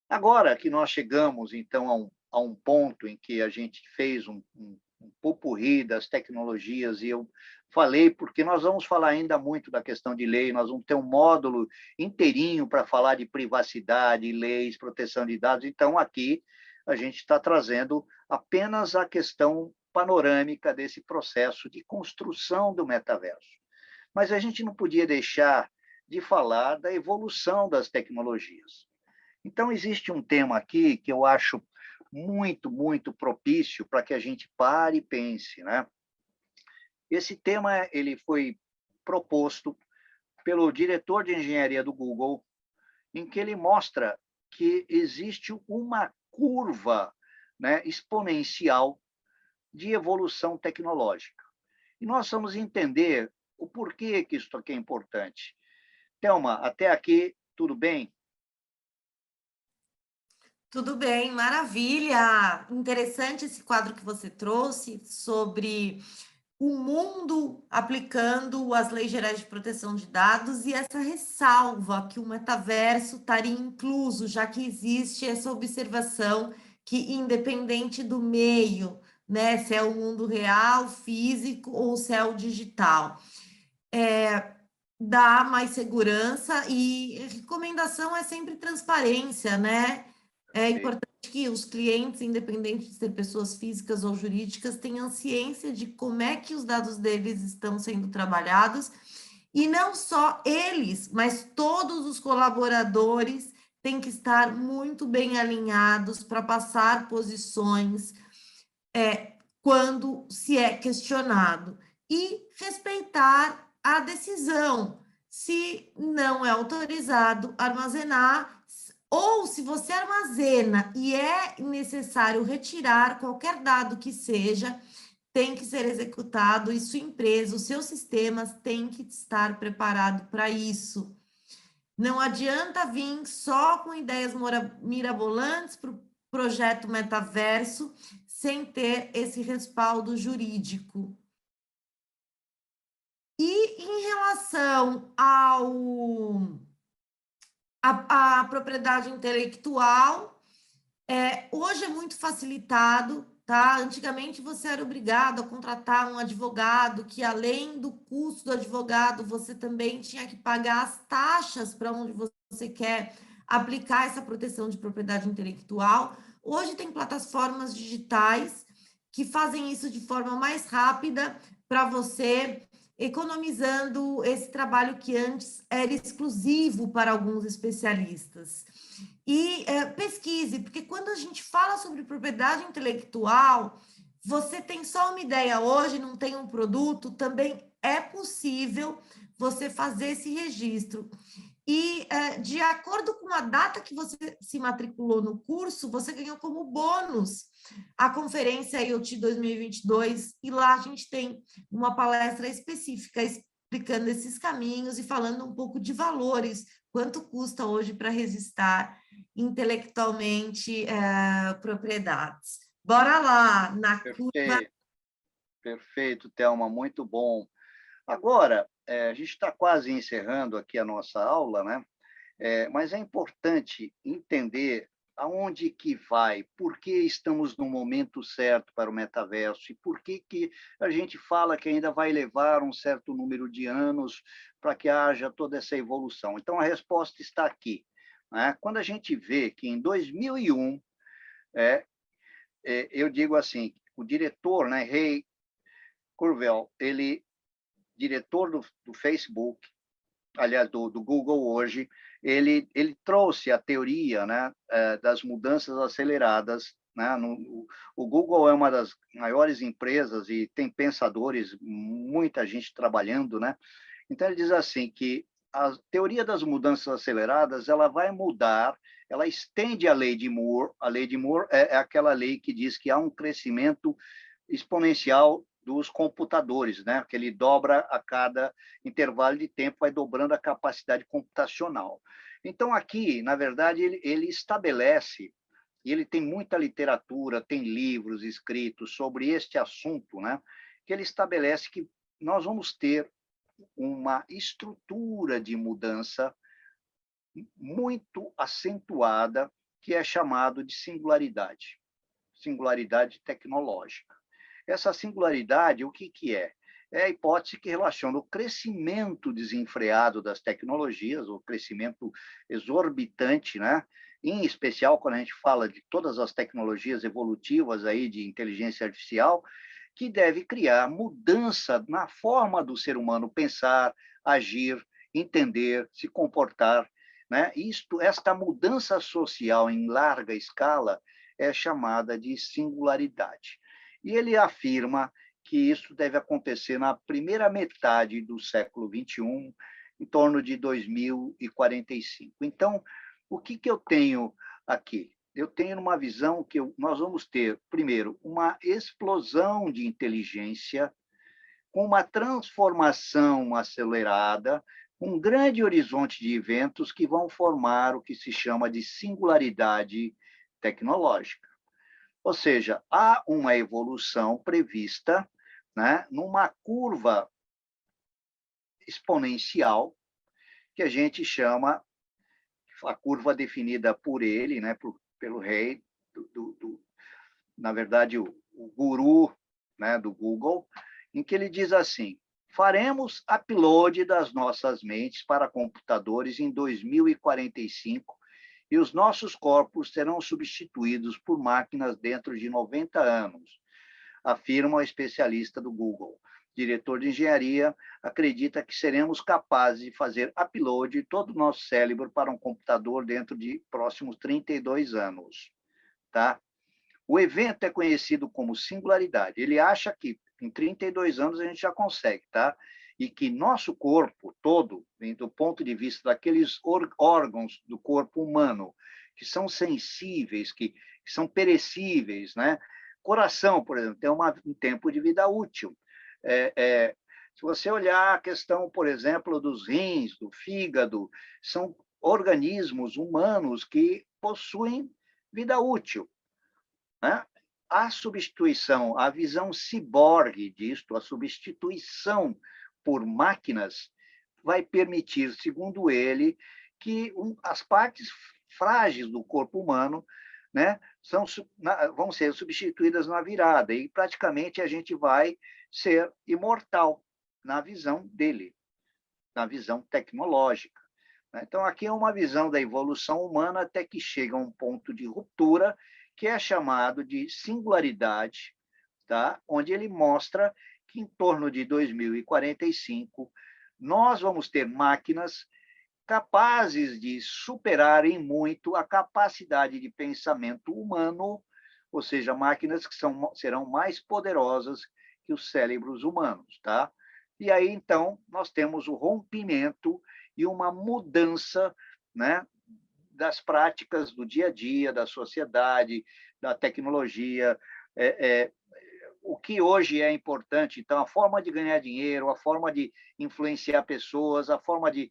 Agora que nós chegamos, então, a um ponto em que a gente fez um popurrí das tecnologias, e eu falei, porque nós vamos falar ainda muito da questão de lei, nós vamos ter um módulo inteirinho para falar de privacidade, leis, proteção de dados. Então, aqui a gente está trazendo apenas a questão panorâmica desse processo de construção do metaverso. Mas a gente não podia deixar de falar da evolução das tecnologias. Então, existe um tema aqui que eu acho muito, muito propício para que a gente pare e pense, né? Esse tema ele foi proposto pelo diretor de engenharia do Google, em que ele mostra que existe uma curva, né, exponencial de evolução tecnológica. E nós vamos entender o porquê que isso aqui é importante. Thelma, até aqui, tudo bem? Tudo bem, maravilha! Interessante esse quadro que você trouxe sobre o mundo aplicando as leis gerais de proteção de dados e essa ressalva que o metaverso estaria incluso, já que existe essa observação que, independente do meio, né, se é o mundo real, físico ou se é o digital, dá mais segurança e recomendação é sempre transparência, né? É Perfeito. importante que os clientes, independente de ser pessoas físicas ou jurídicas, tenham ciência de como é que os dados deles estão sendo trabalhados, e não só eles, mas todos os colaboradores têm que estar muito bem alinhados para passar posições quando se é questionado e respeitar a decisão. Se não é autorizado armazenar, ou se você armazena e é necessário retirar qualquer dado que seja, tem que ser executado e sua empresa, os seus sistemas têm que estar preparados para isso. Não adianta vir só com ideias mirabolantes para o projeto metaverso sem ter esse respaldo jurídico. E em relação à propriedade intelectual, hoje é muito facilitado, tá? Antigamente você era obrigado a contratar um advogado, que além do custo do advogado, você também tinha que pagar as taxas para onde você quer aplicar essa proteção de propriedade intelectual. Hoje tem plataformas digitais que fazem isso de forma mais rápida para você, economizando esse trabalho que antes era exclusivo para alguns especialistas. E pesquise, porque quando a gente fala sobre propriedade intelectual, você tem só uma ideia hoje, não tem um produto, também é possível você fazer esse registro. E, de acordo com a data que você se matriculou no curso, você ganhou como bônus a conferência IoT 2022, e lá a gente tem uma palestra específica explicando esses caminhos e falando um pouco de valores, quanto custa hoje para registrar intelectualmente propriedades. Bora lá, na curva. Perfeito, perfeito, Thelma, muito bom. Agora, a gente está quase encerrando aqui a nossa aula, né? Mas é importante entender aonde que vai, por que estamos no momento certo para o metaverso e por que que a gente fala que ainda vai levar um certo número de anos para que haja toda essa evolução. Então, a resposta está aqui, né? Quando a gente vê que em 2001, é, eu digo assim, o diretor, né, Ray Kurzweil, ele diretor do Facebook, aliás, do Google hoje, ele trouxe a teoria, né, das mudanças aceleradas. Né? O Google é uma das maiores empresas e tem pensadores, muita gente trabalhando. Né? Então, ele diz assim que a teoria das mudanças aceleradas ela vai mudar, ela estende a lei de Moore. A lei de Moore é aquela lei que diz que há um crescimento exponencial dos computadores, né? Que ele dobra a cada intervalo de tempo, vai dobrando a capacidade computacional. Então, aqui, na verdade, ele estabelece, e ele tem muita literatura, tem livros escritos sobre este assunto, né? Que ele estabelece que nós vamos ter uma estrutura de mudança muito acentuada, que é chamado de singularidade tecnológica. Essa singularidade, o que, que é? É a hipótese que relaciona o crescimento desenfreado das tecnologias, o crescimento exorbitante, né? Em especial quando a gente fala de todas as tecnologias evolutivas aí de inteligência artificial, que deve criar mudança na forma do ser humano pensar, agir, entender, se comportar, né? Esta mudança social em larga escala é chamada de singularidade. E ele afirma que isso deve acontecer na primeira metade do século XXI, em torno de 2045. Então, o que, que eu tenho aqui? Eu tenho uma visão que nós vamos ter, primeiro, uma explosão de inteligência, com uma transformação acelerada, um grande horizonte de eventos que vão formar o que se chama de singularidade tecnológica. Ou seja, há uma evolução prevista, né, numa curva exponencial, que a gente chama a curva definida por ele, né, pelo rei, na verdade, o guru, né, do Google, em que ele diz assim: faremos upload das nossas mentes para computadores em 2045 e os nossos corpos serão substituídos por máquinas dentro de 90 anos, afirma o especialista do Google. Diretor de engenharia acredita que seremos capazes de fazer upload de todo o nosso cérebro para um computador dentro de próximos 32 anos. Tá? O evento é conhecido como singularidade. Ele acha que em 32 anos a gente já consegue, tá? E que nosso corpo todo, do ponto de vista daqueles órgãos do corpo humano, que são sensíveis, que são perecíveis, né? Coração, por exemplo, tem um tempo de vida útil. Se você olhar a questão, por exemplo, dos rins, do fígado, são organismos humanos que possuem vida útil, né? A substituição, a visão ciborgue disto, a substituição por máquinas, vai permitir, segundo ele, que as partes frágeis do corpo humano, né, vão ser substituídas na virada, e praticamente a gente vai ser imortal na visão dele, na visão tecnológica. Então, aqui é uma visão da evolução humana até que chega a um ponto de ruptura, que é chamado de singularidade, tá? Onde ele mostra que em torno de 2045 nós vamos ter máquinas capazes de superar em muito a capacidade de pensamento humano, ou seja, máquinas que serão mais poderosas que os cérebros humanos, tá? E aí, então, nós temos o rompimento e uma mudança, né, das práticas do dia a dia, da sociedade, da tecnologia, o que hoje é importante. Então, a forma de ganhar dinheiro, a forma de influenciar pessoas, a forma de...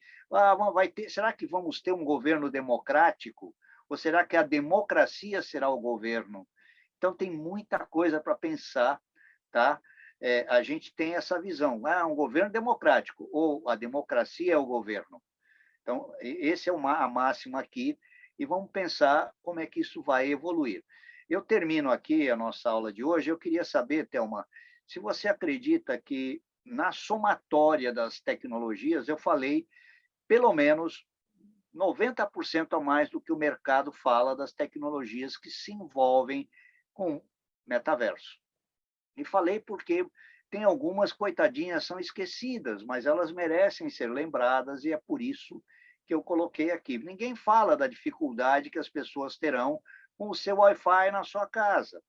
será que vamos ter um governo democrático? Ou será que a democracia será o governo? Então, tem muita coisa para pensar, tá? A gente tem essa visão, um governo democrático, ou a democracia é o governo. Então, esse é a máxima aqui, e vamos pensar como é que isso vai evoluir. Eu termino aqui a nossa aula de hoje. Eu queria saber, Thelma, se você acredita que na somatória das tecnologias, eu falei pelo menos 90% a mais do que o mercado fala das tecnologias que se envolvem com metaverso. E falei porque tem algumas, coitadinhas, são esquecidas, mas elas merecem ser lembradas, e é por isso que eu coloquei aqui. Ninguém fala da dificuldade que as pessoas terão com o seu Wi-Fi na sua casa,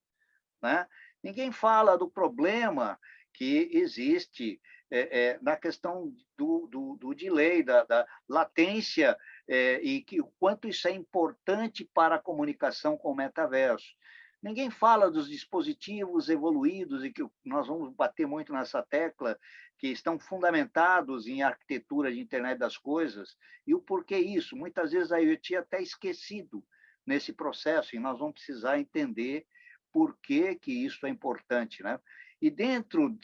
né? Ninguém fala do problema que existe na questão do delay, da latência, e o quanto isso é importante para a comunicação com o metaverso. Ninguém fala dos dispositivos evoluídos, e que nós vamos bater muito nessa tecla, que estão fundamentados em arquitetura de internet das coisas, e o porquê isso. Muitas vezes a IoT até esquecido nesse processo, e nós vamos precisar entender por que isso é importante, né? E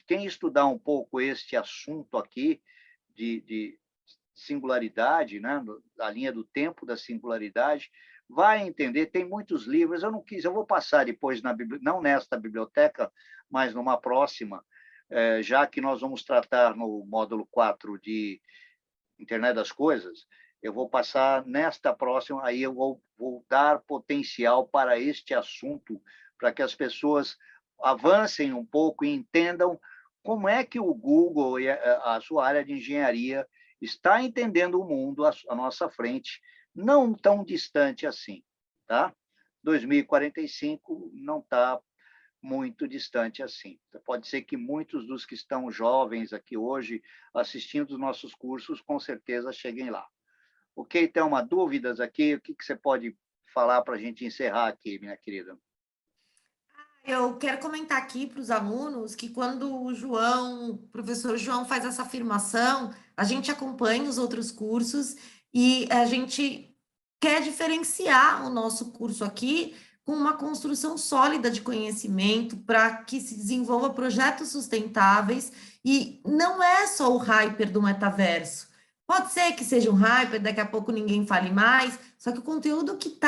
quem estudar um pouco este assunto aqui de singularidade, né, a linha do tempo da singularidade, vai entender, tem muitos livros, eu não quis, eu vou passar depois, não nesta biblioteca, mas numa próxima, já que nós vamos tratar no módulo 4 de Internet das Coisas, eu vou passar nesta próxima, aí eu vou dar potencial para este assunto, para que as pessoas avancem um pouco e entendam como é que o Google e a sua área de engenharia está entendendo o mundo à nossa frente, não tão distante assim, tá? 2045 não está muito distante assim. Pode ser que muitos dos que estão jovens aqui hoje assistindo os nossos cursos, com certeza cheguem lá. Ok, Thelma, dúvidas aqui? O que você pode falar para a gente encerrar aqui, minha querida? Eu quero comentar aqui para os alunos que quando o professor João faz essa afirmação, a gente acompanha os outros cursos e a gente quer diferenciar o nosso curso aqui com uma construção sólida de conhecimento para que se desenvolva projetos sustentáveis e não é só o hyper do metaverso. Pode ser que seja um hyper, daqui a pouco ninguém fale mais, só que o conteúdo que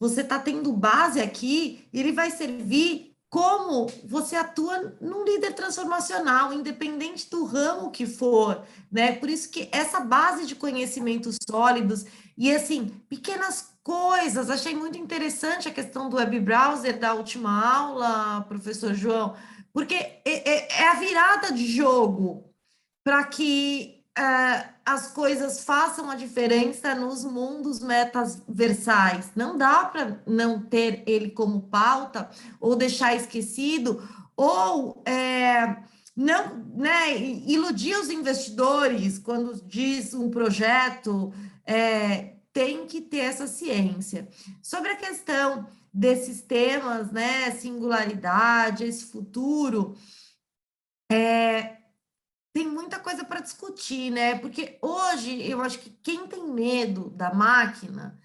você está tendo base aqui, ele vai servir como você atua num líder transformacional, independente do ramo que for, né? Por isso que essa base de conhecimentos sólidos e, assim, pequenas coisas, achei muito interessante a questão do web browser da última aula, professor João, porque é a virada de jogo para que as coisas façam a diferença nos mundos metaversais. Não dá para não ter ele como pauta, ou deixar esquecido, ou não, né, iludir os investidores quando diz um projeto, tem que ter essa ciência. Sobre a questão desses temas, né, singularidade, esse futuro, tem muita coisa para discutir, né? Porque hoje eu acho que quem tem medo da máquina,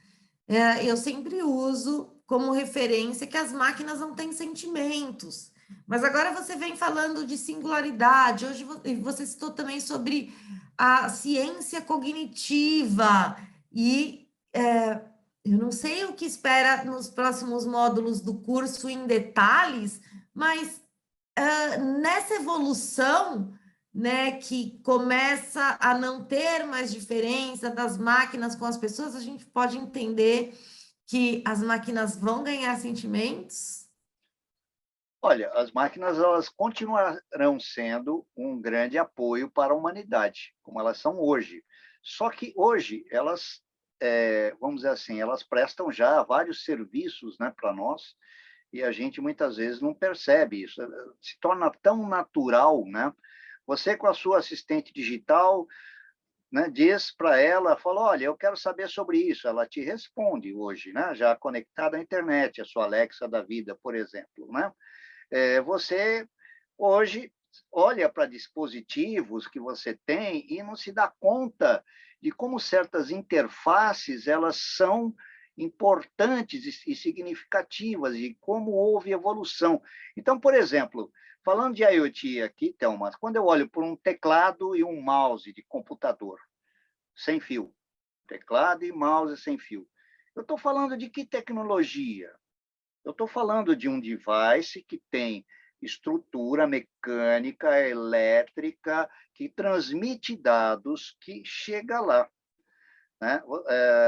eu sempre uso como referência que as máquinas não têm sentimentos. Mas agora você vem falando de singularidade. Hoje você citou também sobre a ciência cognitiva. E eu não sei o que espera nos próximos módulos do curso em detalhes, mas nessa evolução, né, que começa a não ter mais diferença das máquinas com as pessoas, a gente pode entender que as máquinas vão ganhar sentimentos? Olha, as máquinas elas continuarão sendo um grande apoio para a humanidade, como elas são hoje. Só que hoje elas, vamos dizer assim, elas prestam já vários serviços, né, para nós, e a gente muitas vezes não percebe isso. Se torna tão natural, né? Você com a sua assistente digital, né, diz para ela, fala, olha, eu quero saber sobre isso. Ela te responde hoje, né? Já conectada à internet, a sua Alexa da vida, por exemplo, né? Você hoje olha para dispositivos que você tem e não se dá conta de como certas interfaces elas são importantes e significativas e como houve evolução. Então, por exemplo, falando de IoT aqui, Thelma, quando eu olho por um teclado e um mouse de computador sem fio, teclado e mouse sem fio, eu estou falando de que tecnologia? Eu estou falando de um device que tem estrutura mecânica, elétrica, que transmite dados, que chega lá. Né?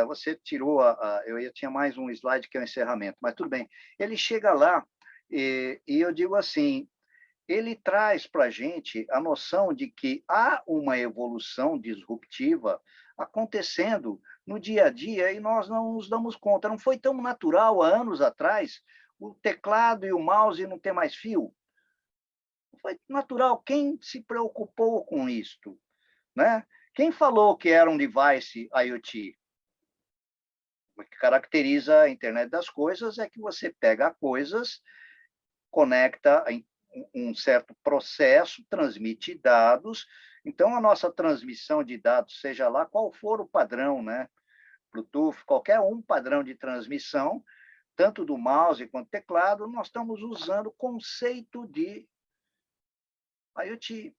Você tirou eu tinha mais um slide que é o encerramento, mas tudo bem. Ele chega lá e eu digo assim, ele traz para a gente a noção de que há uma evolução disruptiva acontecendo no dia a dia e nós não nos damos conta. Não foi tão natural há anos atrás o teclado e o mouse não ter mais fio. Não foi natural. Quem se preocupou com isto? Né? Quem falou que era um device IoT? O que caracteriza a internet das coisas é que você pega coisas, conecta em um certo processo, transmite dados. Então, a nossa transmissão de dados, seja lá qual for o padrão, né? Bluetooth, qualquer um padrão de transmissão, tanto do mouse quanto do teclado, nós estamos usando o conceito de IoT.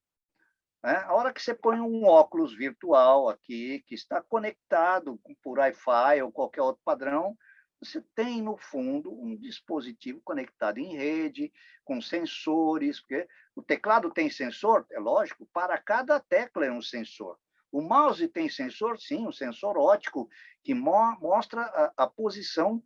Né? A hora que você põe um óculos virtual aqui, que está conectado por Wi-Fi ou qualquer outro padrão, Você tem, no fundo, um dispositivo conectado em rede, com sensores, porque o teclado tem sensor, é lógico, para cada tecla é um sensor. O mouse tem sensor, sim, um sensor óptico, que mostra a posição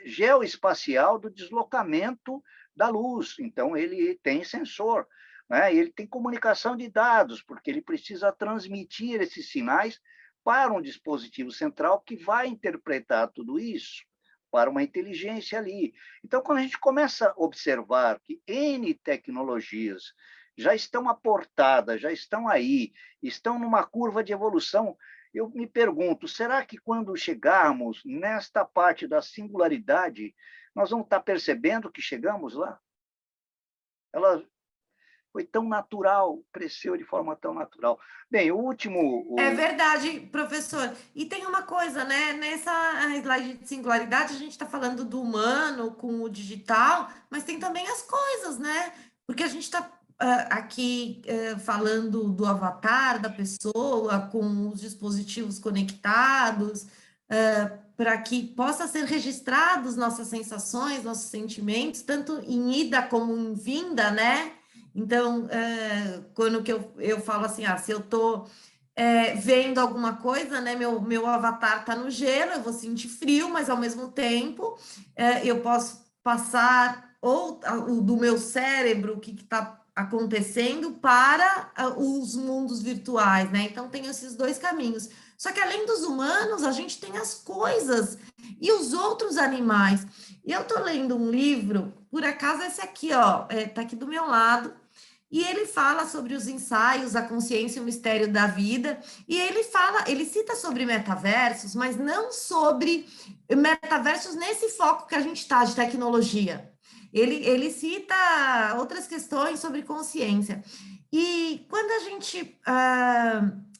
geoespacial do deslocamento da luz. Então, ele tem sensor, né? Ele tem comunicação de dados, porque ele precisa transmitir esses sinais para um dispositivo central que vai interpretar tudo isso para uma inteligência ali. Então, quando a gente começa a observar que N tecnologias já estão aportadas, já estão aí, estão numa curva de evolução, eu me pergunto, será que quando chegarmos nesta parte da singularidade, nós vamos estar percebendo que chegamos lá? Ela foi tão natural, cresceu de forma tão natural. Bem, o último... É verdade, professor. E tem uma coisa, né? Nessa slide de singularidade, a gente está falando do humano com o digital, mas tem também as coisas, né? Porque a gente está aqui falando do avatar da pessoa com os dispositivos conectados, para que possa ser registrados nossas sensações, nossos sentimentos, tanto em ida como em vinda, né? Então, quando que eu falo assim, se eu estou vendo alguma coisa, né? Meu avatar tá no gelo, eu vou sentir frio, mas ao mesmo tempo eu posso passar ou o do meu cérebro, o que está acontecendo, para os mundos virtuais, né? Então tem esses dois caminhos. Só que além dos humanos, a gente tem as coisas e os outros animais. E eu tô lendo um livro, por acaso esse aqui, ó, tá aqui do meu lado, e ele fala sobre os ensaios, a consciência e o mistério da vida, e ele cita sobre metaversos, mas não sobre metaversos nesse foco que a gente está de tecnologia. Ele cita outras questões sobre consciência. E quando a gente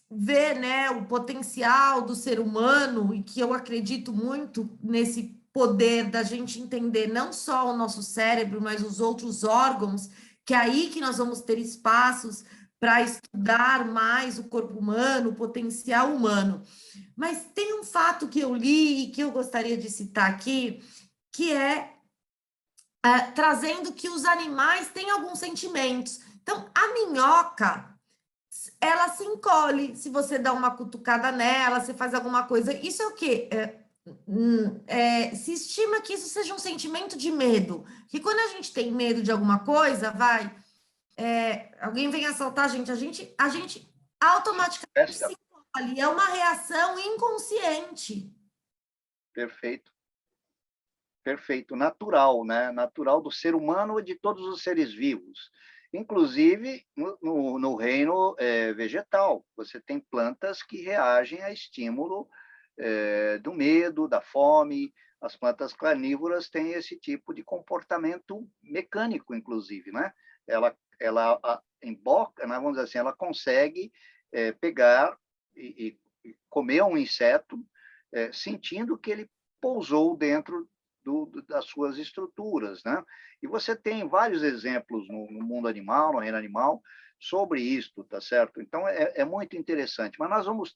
vê, né, o potencial do ser humano, e que eu acredito muito nesse poder da gente entender não só o nosso cérebro, mas os outros órgãos, que é aí que nós vamos ter espaços para estudar mais o corpo humano, o potencial humano. Mas tem um fato que eu li e que eu gostaria de citar aqui, que é trazendo que os animais têm alguns sentimentos. Então, a minhoca, ela se encolhe se você dá uma cutucada nela, você faz alguma coisa. Isso é o quê? Se estima que isso seja um sentimento de medo. Que quando a gente tem medo de alguma coisa, alguém vem assaltar a gente automaticamente se encolhe. É uma reação inconsciente. Perfeito. Perfeito, natural, né? Natural do ser humano e de todos os seres vivos. Inclusive no reino vegetal. Você tem plantas que reagem a estímulo do medo, da fome. As plantas carnívoras têm esse tipo de comportamento mecânico, inclusive, né? Ela emboca, né? Vamos dizer assim, ela consegue pegar e comer um inseto sentindo que ele pousou dentro das suas estruturas, né? E você tem vários exemplos no mundo animal, no reino animal, sobre isto, tá certo? Então, é muito interessante. Mas nós vamos,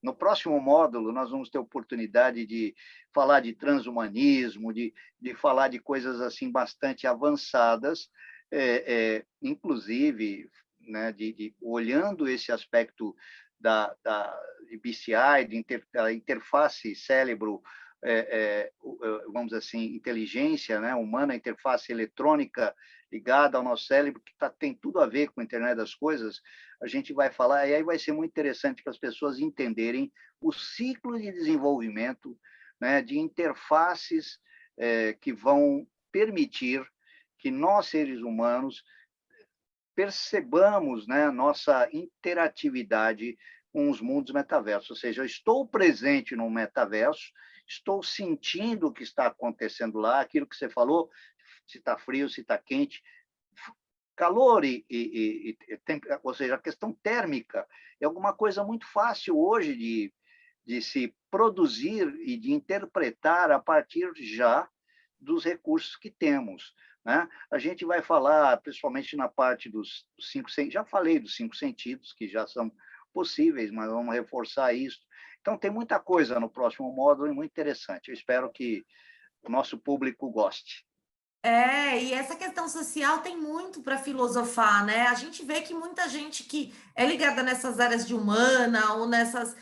no próximo módulo, nós vamos ter oportunidade de falar de transhumanismo, de falar de coisas assim bastante avançadas, inclusive, né, olhando esse aspecto de BCI, da interface cérebro, vamos dizer assim, inteligência, né, humana, interface eletrônica ligada ao nosso cérebro, que tem tudo a ver com a internet das coisas, a gente vai falar, e aí vai ser muito interessante para as pessoas entenderem o ciclo de desenvolvimento, né, de interfaces que vão permitir que nós, seres humanos, percebamos, né, nossa interatividade com os mundos metaversos. Ou seja, eu estou presente no metaverso, estou sentindo o que está acontecendo lá, aquilo que você falou, se está frio, se está quente. Calor ou seja, a questão térmica é alguma coisa muito fácil hoje de se produzir e de interpretar a partir já dos recursos que temos, né? A gente vai falar, principalmente na parte dos 5 sentidos, já falei dos 5 sentidos, que já são possíveis, mas vamos reforçar isso. Então, tem muita coisa no próximo módulo e muito interessante. Eu espero que o nosso público goste. E essa questão social tem muito para filosofar, né? A gente vê que muita gente que é ligada nessas áreas de humana ou nessas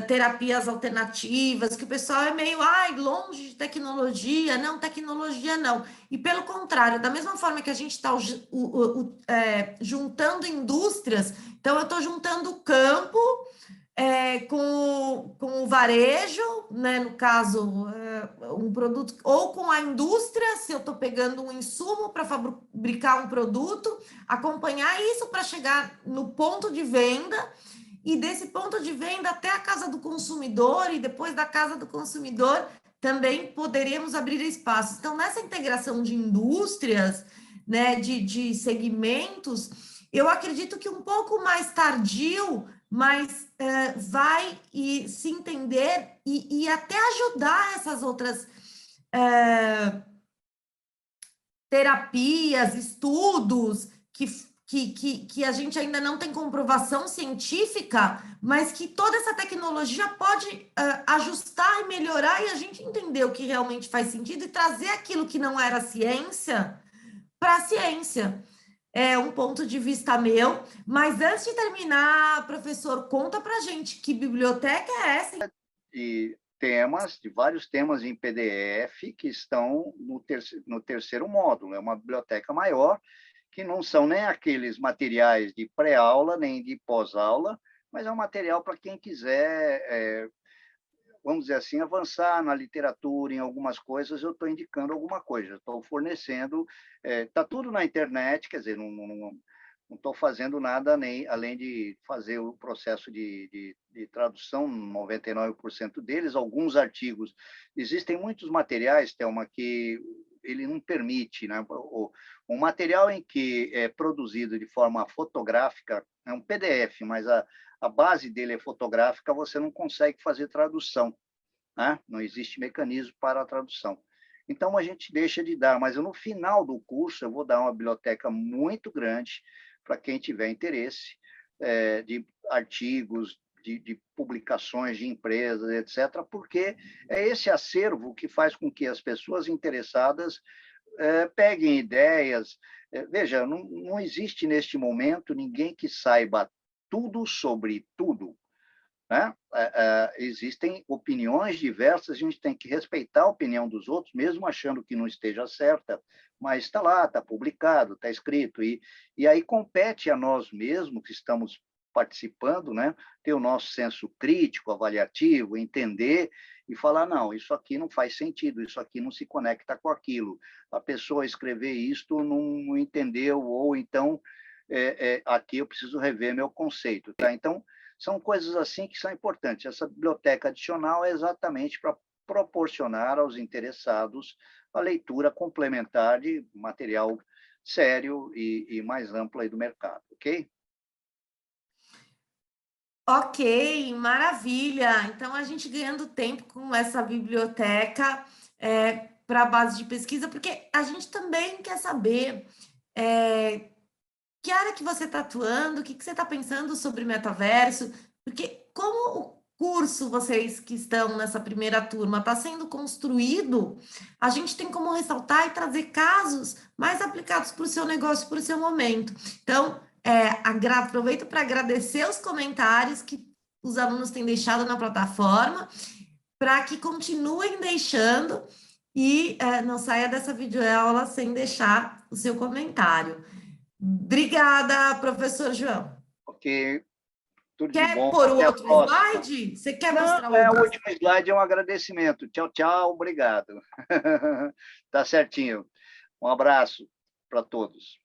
terapias alternativas, que o pessoal é meio, longe de tecnologia, tecnologia não. E pelo contrário, da mesma forma que a gente está juntando indústrias, então eu estou juntando o campo com o varejo, né, no caso, um produto, ou com a indústria, se eu estou pegando um insumo para fabricar um produto, acompanhar isso para chegar no ponto de venda, e desse ponto de venda até a casa do consumidor, e depois da casa do consumidor, também poderíamos abrir espaços. Então, nessa integração de indústrias, né, de segmentos, eu acredito que um pouco mais tardio, mas vai se entender e até ajudar essas outras terapias, estudos que a gente ainda não tem comprovação científica, mas que toda essa tecnologia pode ajustar e melhorar e a gente entender o que realmente faz sentido e trazer aquilo que não era ciência para a ciência. É um ponto de vista meu, mas antes de terminar, professor, conta para gente que biblioteca é essa? De vários temas em PDF que estão no terceiro módulo. É uma biblioteca maior, que não são nem aqueles materiais de pré-aula, nem de pós-aula, mas é um material para quem quiser, vamos dizer assim, avançar na literatura, em algumas coisas, eu estou indicando alguma coisa, estou fornecendo, está tudo na internet, quer dizer, não estou fazendo nada além de fazer o processo de tradução, 99% deles, alguns artigos. Existem muitos materiais, Thelma, que ele não permite, né? O material em que é produzido de forma fotográfica é um PDF, mas a base dele é fotográfica, você não consegue fazer tradução, né? Não existe mecanismo para a tradução. Então, a gente deixa de dar, mas no final do curso eu vou dar uma biblioteca muito grande para quem tiver interesse, de artigos, de publicações de empresas, etc., porque é esse acervo que faz com que as pessoas interessadas peguem ideias. Veja, não existe neste momento ninguém que saiba tudo sobre tudo, né? Existem opiniões diversas, a gente tem que respeitar a opinião dos outros, mesmo achando que não esteja certa, mas está lá, está publicado, está escrito, e aí compete a nós mesmos que estamos participando, né, ter o nosso senso crítico, avaliativo, entender e falar, não, isso aqui não faz sentido, isso aqui não se conecta com aquilo, a pessoa escrever isto não entendeu, ou então aqui eu preciso rever meu conceito, tá? Então, são coisas assim que são importantes. Essa biblioteca adicional é exatamente para proporcionar aos interessados a leitura complementar de material sério e mais amplo aí do mercado, ok? Ok, maravilha. Então, a gente ganhando tempo com essa biblioteca para a base de pesquisa, porque a gente também quer saber que área que você está atuando, o que você está pensando sobre metaverso, porque como o curso, vocês que estão nessa primeira turma, está sendo construído, a gente tem como ressaltar e trazer casos mais aplicados para o seu negócio, para o seu momento. Então, aproveito para agradecer os comentários que os alunos têm deixado na plataforma, para que continuem deixando e não saia dessa videoaula sem deixar o seu comentário. Obrigada, professor João. Ok, tudo de Quer bom. pôr o Até a outro próxima. slide? Você quer Não, mostrar o o outro? último slide é um agradecimento. Tchau, tchau, obrigado. Tá certinho. Um abraço para todos.